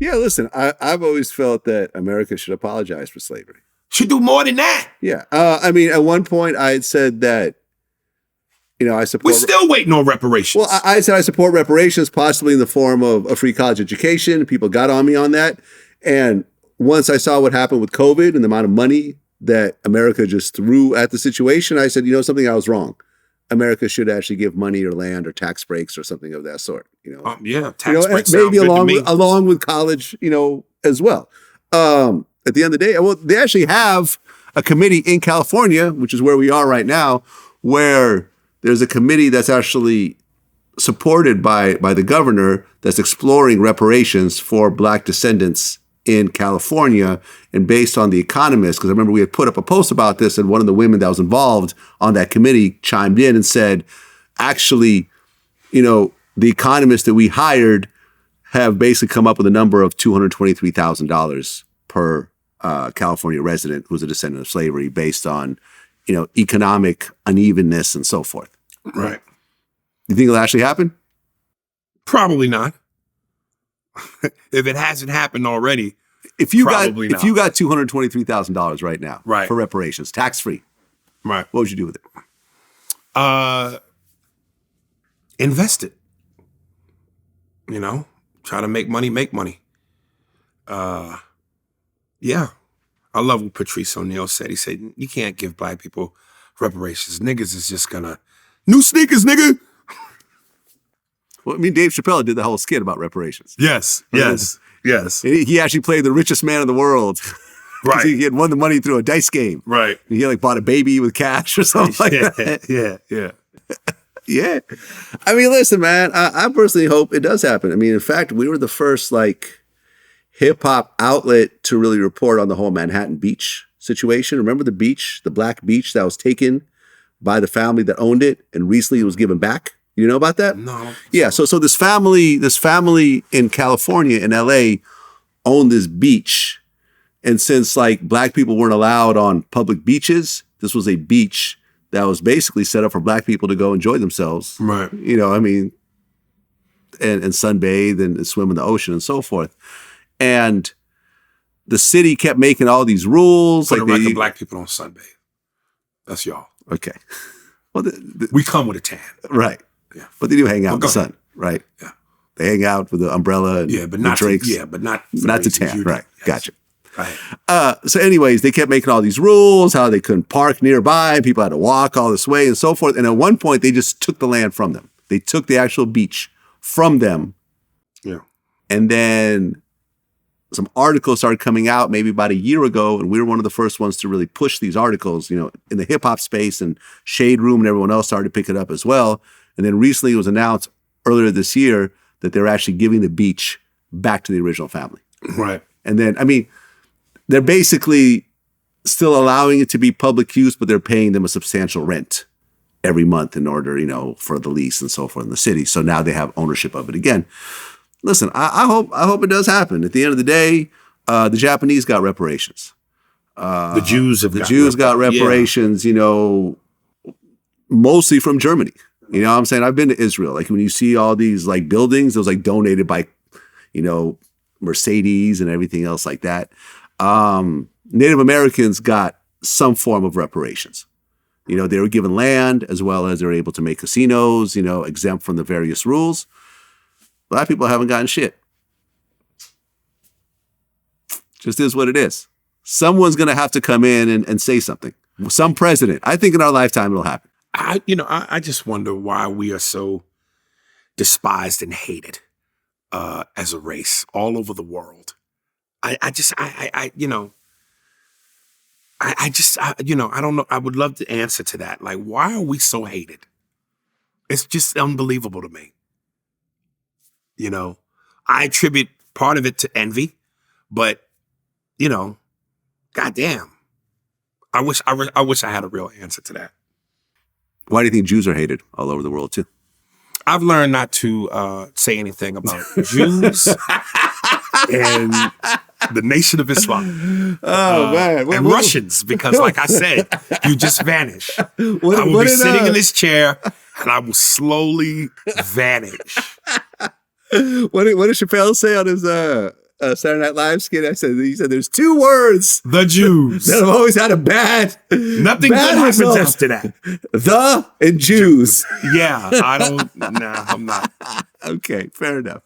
Yeah, listen, I've always felt that America should apologize for slavery. Should do more than that. Yeah. I mean, at one point I had said that, I support... We're still waiting on reparations. Well, I said I support reparations, possibly in the form of a free college education. People got on me on that. And once I saw what happened with COVID and the amount of money that America just threw at the situation, I said, something, I was wrong. America should actually give money or land or tax breaks or something of that sort. Tax breaks maybe along with college, as well. At the end of the day, well, they actually have a committee in California, which is where we are right now, where there's a committee that's actually supported by the governor that's exploring reparations for Black descendants in California. And based on The Economist, because I remember we had put up a post about this, and one of the women that was involved on that committee chimed in and said, actually, The economists that we hired have basically come up with a number of $223,000 per California resident who's a descendant of slavery based on, economic unevenness and so forth. Right. You think it'll actually happen? Probably not. If it hasn't happened already, if you got $223,000 right now for reparations, tax free, right? What would you do with it? Invest it. Try to make money. Yeah. I love what Patrice O'Neal said. He said, you can't give Black people reparations. Niggas is just gonna, new sneakers, nigga. Well, I mean, Dave Chappelle did the whole skit about reparations. Yes. He actually played the richest man in the world. Right. He had won the money through a dice game. Right. And he bought a baby with cash or something like that. Yeah. Yeah. I mean, listen, man, I personally hope it does happen. I mean, in fact, we were the first hip hop outlet to really report on the whole Manhattan Beach situation. Remember the beach, the black beach that was taken by the family that owned it and recently it was given back? You know about that? No. Yeah. So this family in California, in LA, owned this beach. And since Black people weren't allowed on public beaches, this was a beach that was basically set up for Black people to go enjoy themselves. Right. And sunbathe and swim in the ocean and so forth. And the city kept making all these rules. For the record, Black people don't sunbathe. That's y'all. Okay. Well, we come with a tan. Right. Yeah. But they do hang out in the sun, right? Yeah. They hang out with the umbrella and but not drinks. but not to tan. Right. Yes. Gotcha. Right. So anyways, they kept making all these rules, how they couldn't park nearby. People had to walk all this way and so forth. And at one point, they just took the land from them. They took the actual beach from them. Yeah. And then some articles started coming out maybe about a year ago, and we were one of the first ones to really push these articles, in the hip hop space, and Shade Room and everyone else started to pick it up as well. And then recently it was announced earlier this year that they're actually giving the beach back to the original family. Right. And then, I mean, they're basically still allowing it to be public use, but they're paying them a substantial rent every month in order, for the lease and so forth in the city. So now they have ownership of it again. Listen, I hope it does happen. At the end of the day, the Japanese got reparations. The Jews got reparations, mostly from Germany. You know what I'm saying? I've been to Israel. When you see all these buildings, those donated by, Mercedes and everything else like that. Native Americans got some form of reparations. They were given land as well as they were able to make casinos, exempt from the various rules. Black people haven't gotten shit. Just is what it is. Someone's going to have to come in and say something. Some president. I think in our lifetime it'll happen. I just wonder why we are so despised and hated as a race all over the world. I don't know. I would love the answer to that. Why are we so hated? It's just unbelievable to me. I attribute part of it to envy, but, goddamn, I wish I had a real answer to that. Why do you think Jews are hated all over the world too? I've learned not to say anything about Jews and the Nation of Islam. Man. And Russians, because like I said, you just vanish. I will be sitting in this chair and I will slowly vanish. What did Chappelle say on Saturday Night Live skit. He said there's two words The Jews. that have always had a bad Nothing good bad happens result. after that. The and Jews. Yeah, I don't. Nah, I'm not. Okay, fair enough.